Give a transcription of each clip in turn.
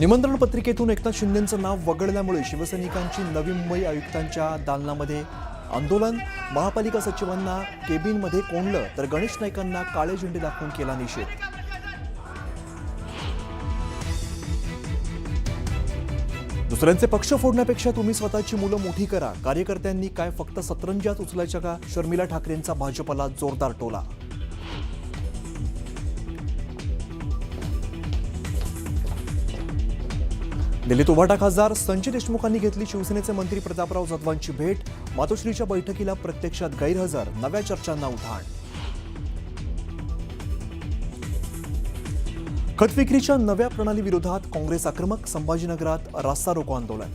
निमंत्रण पत्रिकेतून एकनाथ शिंदेंचं नाव वगळल्यामुळे शिवसैनिकांची नवी मुंबई आयुक्तांच्या दालनामध्ये आंदोलन। महापालिका सचिवांना केबिनमध्ये कोंडलं तर गणेश नाईकांना काळे झेंडे दाखवून केला निषेध। दुसऱ्यांचे पक्ष फोडण्यापेक्षा तुम्ही स्वतःची मुलं मोठी करा। कार्यकर्त्यांनी काय फक्त सतरंजात उचलायच्या का? शर्मिला ठाकरेंचा भाजपला जोरदार टोला। दिल्लीत उभाटा खासदार संजय देशमुखांनी घेतली शिवसेनेचे मंत्री प्रतापराव जदवांची भेट। मातोश्रीच्या बैठकीला प्रत्यक्षात गैरहजर, नव्या चर्चांना उधाण। खत विक्रीच्या नव्या प्रणालीविरोधात काँग्रेस आक्रमक, संभाजीनगरात रास्ता रोको आंदोलन।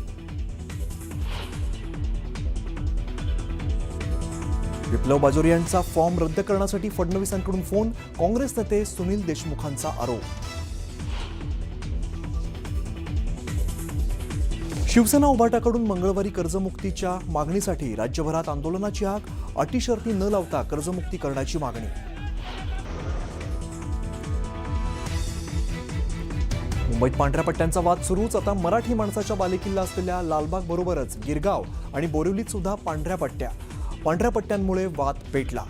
विप्लव बाजोरिया यांचा फॉर्म रद्द करण्यासाठी फडणवीसांकडून फोन, काँग्रेस नेते सुनील देशमुखांचा आरोप। शिवसेना उभाटाकडून मंगळवारी कर्जमुक्तीच्या मागणीसाठी राज्यभरात आंदोलनाची हाक। अटी शर्ती न लावता कर्जमुक्ती करण्याची मागणी। मुंबईत पांढऱ्या पट्ट्यांचा वाद सुरूच। आता मराठी माणसाच्या बालेकिल्ला असलेल्या लालबाग बरोबरच गिरगाव आणि बोरिवलीत सुद्धा पांढऱ्या पट्ट्यांमुळे वाद पेटला।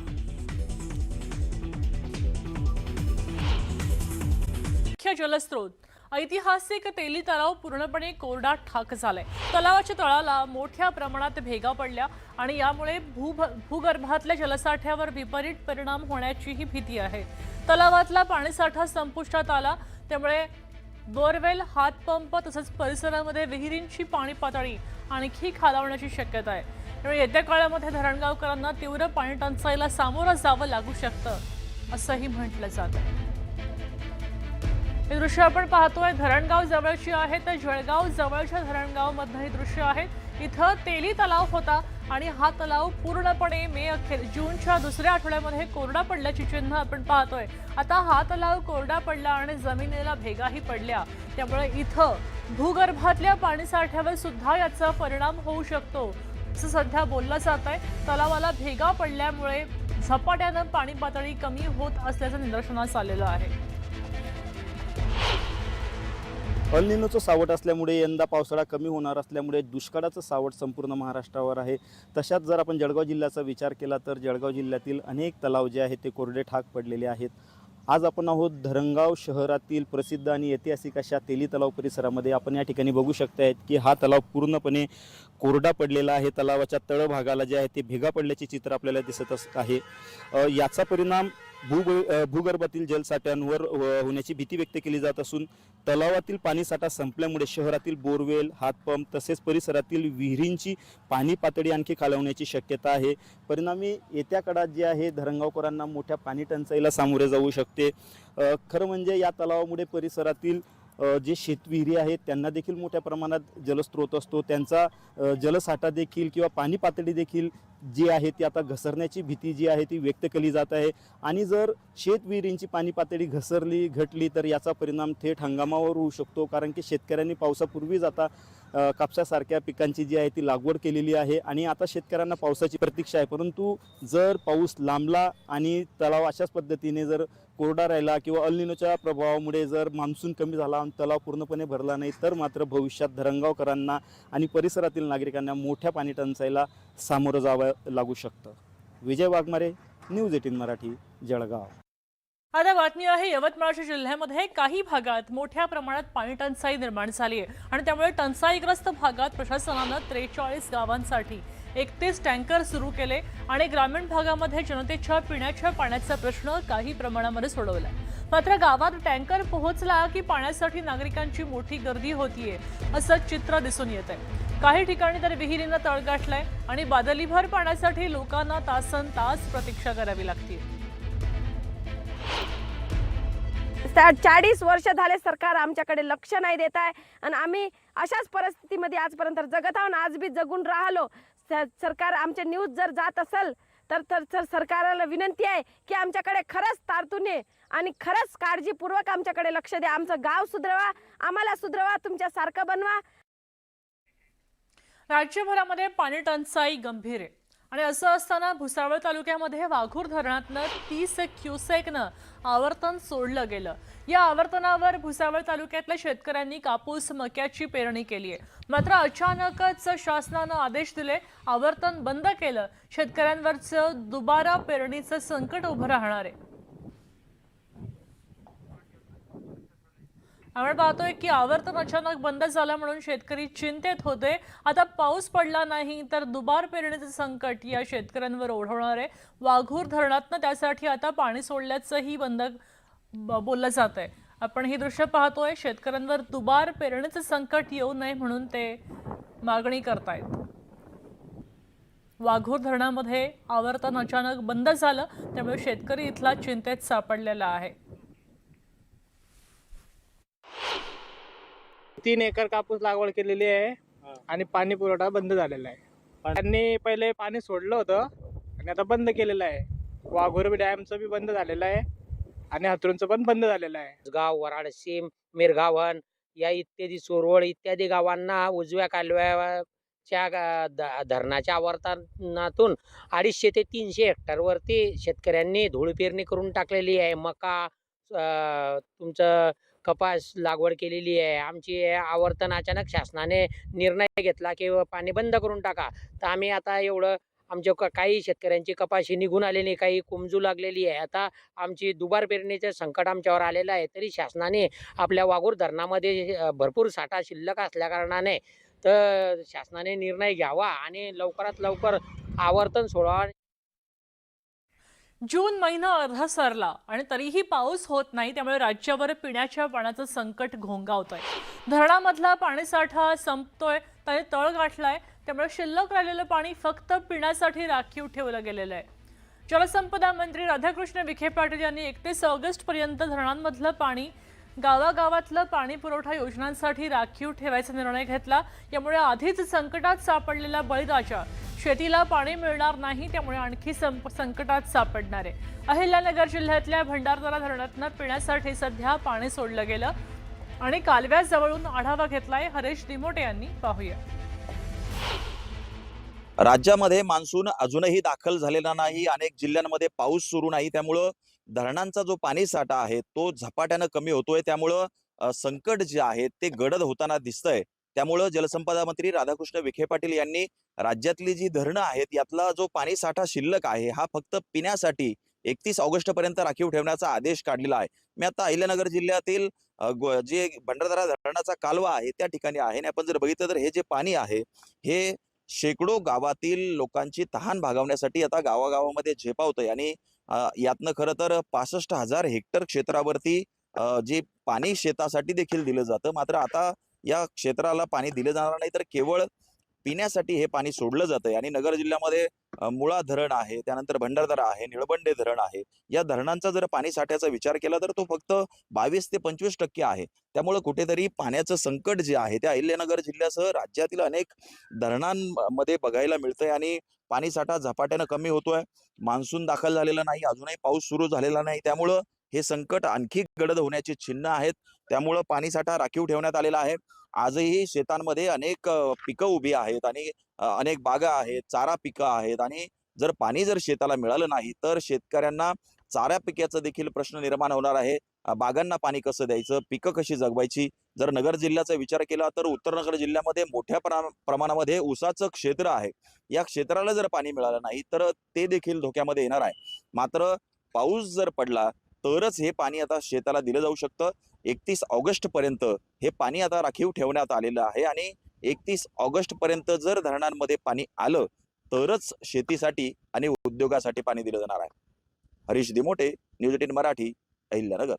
मुख्य जलस्रोत ऐतिहासिक तेली तलाव पूर्णपणे कोरडा ठाक झालाय। तलावाच्या तळाला मोठ्या प्रमाणात भेगा पडल्या आणि यामुळे भूगर्भातल्या जलसाठ्यावर विपरीत परिणाम होण्याचीही भीती आहे। तलावातला पाणीसाठा संपुष्टात आला, त्यामुळे बोरवेल, हातपंप तसंच परिसरामध्ये विहिरींची पाणी पातळी आणखी खालावण्याची शक्यता आहे। त्यामुळे येत्या काळामध्ये धरणगावकरांना तीव्र पाणी टंचाईला सामोरं जावं लागू शकतं, असंही म्हटलं जातं। हे दृश्य आपण पाहतोय धरणगाव जवळची आहे, तर जळगाव जवळच्या धरणगाव मधलं हे दृश्य आहे। इथं तेली तलाव होता आणि हा तलाव पूर्णपणे जूनच्या दुसऱ्या आठवड्यामध्ये कोरडा पडल्याची चिन्ह आपण पाहतोय। आता हा तलाव कोरडा पडला आणि जमिनीला भेगाही पडल्या, त्यामुळे इथं भूगर्भातल्या पाणीसाठ्यावर सुद्धा याचा परिणाम होऊ शकतो असं सध्या बोललं जात आहे। तलावाला भेगा पडल्यामुळे झपाट्यानं पाणी पातळी कमी होत असल्याचं निदर्शनास आलेलं आहे। अल निनोचं सावट असल्यामुळे यंदा पावसाळा कमी होणार असल्यामुळे दुष्काळाचं सावट संपूर्ण महाराष्ट्रावर आहे। तशात जर आपण जळगाव जिल्ह्याचा विचार केला तर जळगाव जिल्ह्यातील अनेक तलाव जे आहेत ते कोरडे ठाक पडलेले आहेत। आज आपण आहोत धरणगाव शहरातील प्रसिद्ध आणि ऐतिहासिक अशा तेली तलाव परिसरामध्ये। आपण या ठिकाणी बघू शकतायत की हा तलाव पूर्णपणे कोरडा पडलेला आहे। तलावाच्या तळभागाला जे आहे ते भेगा पडल्याचे चित्र आपल्याला दिसत आहे। याचा परिणाम भूगर्भातील जलसाठ्यांवर होण्याची भीती व्यक्त केली जात असून तलावातील पाणीसाठा संपल्यामुळे शहरातील बोरवेल, हातपंप तसेच परिसरातील विहिरींची पाणी पातळी आणखी खालावण्याची शक्यता आहे। परिणामी येत्या काळात जे आहे धरणगावकरांना मोठ्या पाणी टंचाईला सामोरे जाऊ शकते। खरं म्हणजे या तलावामुळे परिसरातील जे शेतविहिरी आहेत त्यांना देखील मोठ्या प्रमाणात जलस्रोत असतो, त्यांचा जलसाठा देखील किंवा पाणी पातळी देखील जी आहे ती आता घसरण्याची भीती जी आहे ती व्यक्त केली जात आहे। आणि जर शेतविहिरींची पाणी पातळी घटली तर याचा परिणाम थेट हंगामावर होऊ शकतो, कारण की शेतकऱ्यांनी पावसापूर्वीच आता कापसासारख्या पिकांची जी आहे ती लागवड केलेली आहे आणि आता शेतकऱ्यांना पावसाची प्रतीक्षा आहे। परंतु जर पाऊस लांबला आणि तलाव अशाच पद्धतीने जर कोरडा राहिला किंवा अल निनोच्या प्रभावामुळे जर मान्सून कमी झाला आणि तलाव पूर्णपणे भरला नाही तर मात्र भविष्यात धरणगावकरांना आणि परिसरातील नागरिकांना मोठ्या पाणी टंचाईला सामोरं जावं लागू शकतं। विजय वाघमारे, न्यूज 18 मराठी, जळगाव। आता बातमी आहे यवतमाळच्या जिल्ह्यामध्ये काही भागात मोठ्या प्रमाणात पाणी टंचाई निर्माण झाली आहे आणि त्यामुळे टंचाईग्रस्त भागात प्रशासनानं 43 गावांसाठी 31 टँकर सुरू केले आणि ग्रामीण भागामध्ये जनतेच्या पिण्याच्या पाण्याचा प्रश्न काही प्रमाणामध्ये सोडवला। मात्र गावात टँकर पोहोचला की पाण्यासाठी नागरिकांची मोठी गर्दी होतीये असं चित्र दिसून येत आहे। काही ठिकाणी तर विहिरींना तळ गाठलाय आणि बादलीभर पाण्यासाठी लोकांना तासनतास प्रतीक्षा करावी लागते। 40 वर्ष झाले सरकार आमच्याकडे लक्ष नाही देत आहे आणि आम्ही अशाच परिस्थितीमध्ये आजपर्यंत जगत आहोत, आज बी जगून राहिलो। सरकार आमचे न्यूज जर जात असेल तर सरकारला विनंती आहे की आमच्याकडे खरंच तारतुने आणि खरंच काळजीपूर्वक आमच्याकडे लक्ष द्या। आमचं गाव सुधरवा, आम्हाला सुधरवा, तुमच्यासारखं बनवा। राज्यभरामध्ये पाणी टंचाई गंभीर आहे आणि असं असताना भुसावळ तालुक्यामध्ये वाघूर धरणातनं 30 क्युसेकनं आवर्तन सोडलं गेलं। या आवर्तनावर भुसावळ तालुक्यातल्या शेतकऱ्यांनी कापूस मक्याची पेरणी केली आहे। मात्र अचानकच शासनानं आदेश दिले, आवर्तन बंद केलं। शेतकऱ्यांवरचं दुबारा पेरणीचं संकट उभं राहणार आहे। आपण पाहतोय की आवर्तन अचानक बंद झालं म्हणून शेतकरी चिंतेत होते। आता पाऊस पडला नाही तर दुबार पेरणीचं संकट या शेतकऱ्यांवर ओढवणार आहे। वाघूर धरणातनं त्यासाठी आता पाणी सोडल्याचंही बोललं जात आहे। आपण ही दृश्य पाहतोय, शेतकऱ्यांवर दुबार पेरणीचं संकट येऊ नये म्हणून ते मागणी करतायत। वाघूर धरणामध्ये आवर्तन अचानक बंद झालं, त्यामुळे शेतकरी इथला चिंतेत सापडलेला आहे। 3 एकर कापूस लागवड केलेली आहे आणि पाणी पुरवठा बंद झालेला आहे। त्यांनी पहिले पाणी सोडलं होतं आणि आता बंद केलेलं आहे। वाघोर डॅमचं बी बंद झालेलं आहे आणि हातरूनचं पण बंद झालेलं आहे। गाव वराड सीम मिरगावन या इत्यादी सोरवड इत्यादी गावांना उजव्या कालव्याच्या धरणाच्या आवर्तनातून 250 ते 300 हेक्टरवरती शेतकऱ्यांनी धूळ पेरणी करून टाकलेली आहे। मका तुमचं कपास लागवड केलेली आहे। आमची आवर्तन अचानक शासनाने निर्णय घेतला की पाणी बंद करून टाका, तर आम्ही आता एवढं आमच्या काही शेतकऱ्यांची कपाशी निघून आलेली, काही कुमजू लागलेली आहे। आता आमची दुबार पेरणीचे संकट आमच्यावर आलेलं आहे। तरी शासनाने आपल्या वाघूर धरणामध्ये भरपूर साठा शिल्लक असल्या कारणाने तर शासनाने निर्णय घ्यावा आणि लवकरात लवकर आवर्तन सोडावा। जून महिना अर्धा सरला आणि तरीही पाऊस होत नाही, त्यामुळे राज्यावर पिण्याच्या पाण्याचं संकट घोंगावतंय। धरणामधला पाणीसाठा संपतोय, त्याने तळ गाठलाय, त्यामुळे शिल्लक राहिलेलं पाणी फक्त पिण्यासाठी राखीव ठेवलं गेलेलं आहे। जलसंपदा मंत्री राधाकृष्ण विखे पाटील यांनी 31 ऑगस्टपर्यंत धरणांमधलं पाणी गावागावातलं पाणी पुरवठा योजनांसाठी राखीव ठेवायचा निर्णय घेतला। यामुळे आधीच संकटात सापडलेला बळीराजा शेतीला पाणी मिळणार नाही, त्यामुळे आणखी संकटात सापडणार आहे। अहिल्यानगर जिल्ह्यातल्या भंडारदरा धरणातनं पिण्यासाठी सध्या पाणी सोडलं गेलं आणि कालव्याजवळून आढावा घेतलाय हरीश दिमोटे यांनी। पाहूया। राज्यामध्ये मान्सून अजूनही दाखल झालेला नाही। अनेक जिल्ह्यांमध्ये पाऊस सुरू नाही, त्यामुळं धरणांचा जो पाणी साठा आहे तो झपाट्यानं कमी होतोय। त्यामुळं संकट जे आहे ते गडद होताना दिसतंय। त्यामुळं जलसंपदा मंत्री राधाकृष्ण विखे पाटील यांनी राज्यातली जी धरणं आहेत यातला जो पाणी साठा शिल्लक आहे हा फक्त पिण्यासाठी 31 ऑगस्टपर्यंत राखीव ठेवण्याचा आदेश काढलेला आहे। मी आता अहिल्यानगर जिल्ह्यातील जे भंडारदरा धरणाचा कालवा आहे त्या ठिकाणी आहे आणि आपण जर बघितलं तर हे जे पाणी आहे हे शेकडो गावातील लोकांची तहान भागवण्यासाठी आता गावागावामध्ये झेपावतंय आणि यातनं खरं तर 65,000 हेक्टर क्षेत्रावरती जे पाणी शेतासाठी देखील दिलं जातं। मात्र आता या क्षेत्राला पाणी दिलं जाणार नाही, तर केवळ पिण्यासाठी हे पाणी सोडलं जातंय। आणि नगर जिल्ह्यामध्ये मुळा धरण आहे, त्यानंतर भंडारदरा आहे, निळबंडे धरण आहे। या धरणांचा जर पाणी साठ्याचा विचार केला तर तो फक्त 22 ते 25% आहे। त्यामुळे कुठेतरी पाण्याचं संकट जे आहे ते अहिल्यानगर जिल्ह्यासह राज्यातील अनेक धरणांमध्ये बघायला मिळतंय आणि पाणी साठा झपाट्यानं कमी होतोय। मान्सून दाखल झालेला नाही, अजूनही पाऊस सुरू झालेला नाही, त्यामुळं हे संकट आणखी गडद होण्याची चिन्ह आहेत। त्यामुळं पाणी साठा राखीव ठेवण्यात आलेला आहे। आजही शेतांमध्ये अनेक पिकं उभी आहेत आणि अनेक बागा आहेत, चारा पिकं आहेत आणि जर पाणी शेताला मिळालं नाही तर शेतकऱ्यांना चारा पिकाचा देखील प्रश्न निर्माण होणार आहे। बागांना पाणी कसं द्यायचं, पिकं कशी जगवायची। जर नगर जिल्ह्याचा विचार केला तर उत्तर नगर जिल्ह्यामध्ये मोठ्या प्रमाणामध्ये ऊसाचं क्षेत्र आहे। या क्षेत्राला जर पाणी मिळालं नाही तर ते देखील धोक्यामध्ये येणार आहे। मात्र पाऊस जर पडला तरच हे पाणी आता शेताला दिलं जाऊ शकतं। 31 ऑगस्ट पर्यंत हे पाणी आता राखीव ठेवण्यात आलेलं आहे आणि 31 ऑगस्ट पर्यंत जर धरणांमध्ये पाणी आलं तरच शेतीसाठी आणि उद्योगासाठी पाणी दिलं जाणार आहे। हरीश दिमोटे, न्यूज 18 मराठी, अहिल्यानगर।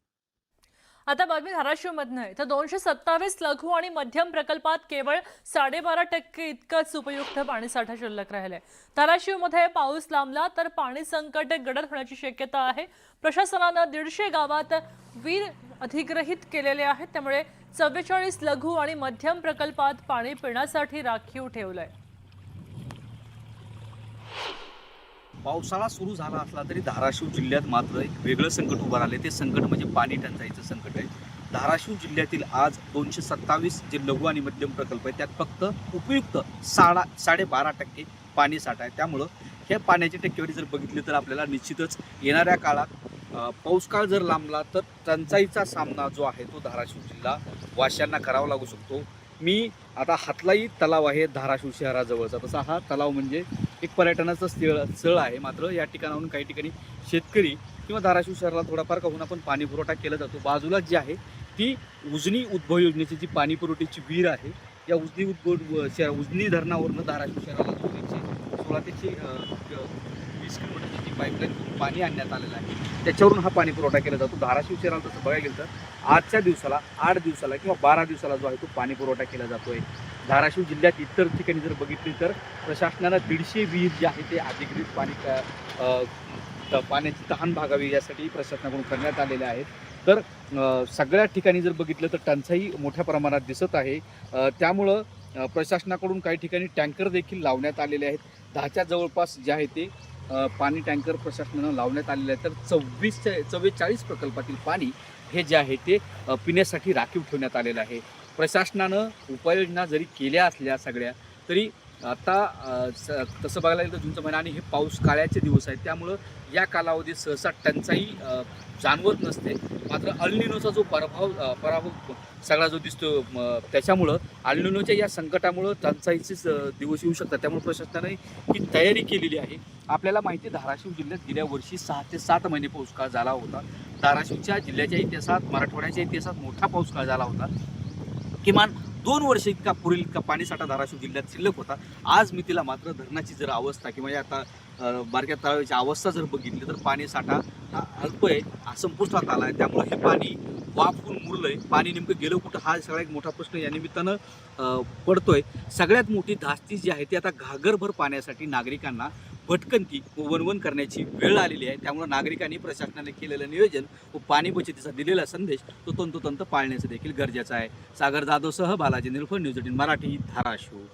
आता बातमी धाराशिवमधनं आहे, तर 227 लघु आणि मध्यम प्रकल्पात केवळ 12.5% इतकंच उपयुक्त पाणीसाठा शिल्लक राहिलाय। धाराशिवमध्ये पाऊस लांबला तर पाणी संकट गडद होण्याची शक्यता आहे। प्रशासनानं 150 गावात विहीर अधिग्रहित केलेले आहेत, त्यामुळे 44 लघु आणि मध्यम प्रकल्पात पाणी पिण्यासाठी राखीव ठेवलंय। पावसाळा सुरू झाला असला तरी धाराशिव जिल्ह्यात मात्र एक वेगळं संकट उभं राहिलं। ते संकट म्हणजे पाणी टंचाईचं संकट आहे। धाराशिव जिल्ह्यातील आज 227 जे लघु आणि मध्यम प्रकल्प आहेत त्यात फक्त उपयुक्त 12.5% पाणी साठा आहे। त्यामुळं ह्या पाण्याची टक्केवारी जर बघितली तर आपल्याला निश्चितच येणाऱ्या काळात पाऊस काळ जर लांबला तर टंचाईचा सामना जो आहे तो धाराशिव जिल्हा वाशांना करावा लागू शकतो. मी आता हातलाई तलाव आहे धाराशिव शहराजवळचा, तसा हा तलाव म्हणजे एक पर्यटनाचं स्थळ आहे. मात्र या ठिकाणाहून काही ठिकाणी शेतकरी किंवा धाराशिव शहराला थोडाफार का होईना पण पाणी पुरवठा केला जातो. बाजूला जी आहे ती उजनी उद्भव योजनेची जी पाणी पुरवठ्याची विहीर आहे, या उजनी धरणावरनं धाराशिव शहराला जो 116 ते 20 किलोमीटरची जी पाईपलाईन पाणी आणण्यात आलेलं आहे, त्याच्यावरून हा पाणी पुरवठा केला जातो. धाराशिव शहराला तसं बघायला गेलं तर आजच्या दिवसाला 8 दिवसाला किंवा 12 दिवसाला जो आहे तो पाणी पुरवठा केला जातो आहे. धाराशिव जिल्ह्यात इतर ठिकाणी जर बघितली तर प्रशासनानं 150 विहीर जे आहे ते अधिकृत पाण्याची तहान भागावी यासाठी प्रशासनाकडून करण्यात आलेले आहेत. तर सगळ्या ठिकाणी जर बघितलं तर टंचाई मोठ्या प्रमाणात दिसत आहे. त्यामुळं प्रशासनाकडून काही ठिकाणी टँकर देखील लावण्यात आलेले आहेत. 10च्या जवळपास जे आहे ते पाणी टँकर प्रशासनानं लावण्यात आलेले आहेत. तर 44 प्रकल्पातील पाणी हे जे आहे ते पिण्यासाठी राखीव ठेवण्यात आलेलं आहे. प्रशासनानं उपाययोजना जरी केल्या असल्या सगळ्या तरी आता तसं बघायला गेलं तर जूनचा महिना आणि हे पाऊस काळ्याचे दिवस आहेत, त्यामुळं या कालावधीत सहसा टंचाई जाणवत नसते. मात्र अल्निनोचा जो पराभव सगळा जो दिसतो त्याच्यामुळं अल्निनोच्या या संकटामुळं टंचाईचेच दिवस येऊ शकतात. त्यामुळे प्रशासनाने ही तयारी केलेली आहे. आपल्याला माहिती आहे धाराशिव जिल्ह्यात गेल्या वर्षी 6 ते 7 महिने पाऊस काळ झाला होता. धाराशिवच्या जिल्ह्याच्या इतिहासात मराठवाड्याच्या इतिहासात मोठा पाऊस काळ झाला होता. किमान 2 वर्ष इतका पुरेल इतका पाणीसाठा धाराशिव जिल्ह्यात शिल्लक होता. आज मितीला मात्र धरणाची जर अवस्था किंवा आता बारक्या तळाची अवस्था जर बघितली तर पाणीसाठा हा अल्प आहे, संपुष्टात आला आहे. त्यामुळे हे पाणी वाफून मुरलंय. पाणी नेमकं गेलं कुठं हा सगळा एक मोठा प्रश्न या निमित्तानं पडतोय. सगळ्यात मोठी धास्ती जी आहे ती आता घागरभर पाण्यासाठी नागरिकांना भटकंती व वणवण करण्याची वेळ आलेली आहे. त्यामुळे नागरिकांनी प्रशासनाने केलेलं नियोजन व पाणी बचतीचा दिलेला संदेश तो तंतोतंत पाळण्याचं देखील गरजेचं आहे. सागर जाधवसह बालाजी निरफळ, न्यूज 18 मराठी, धाराशिव.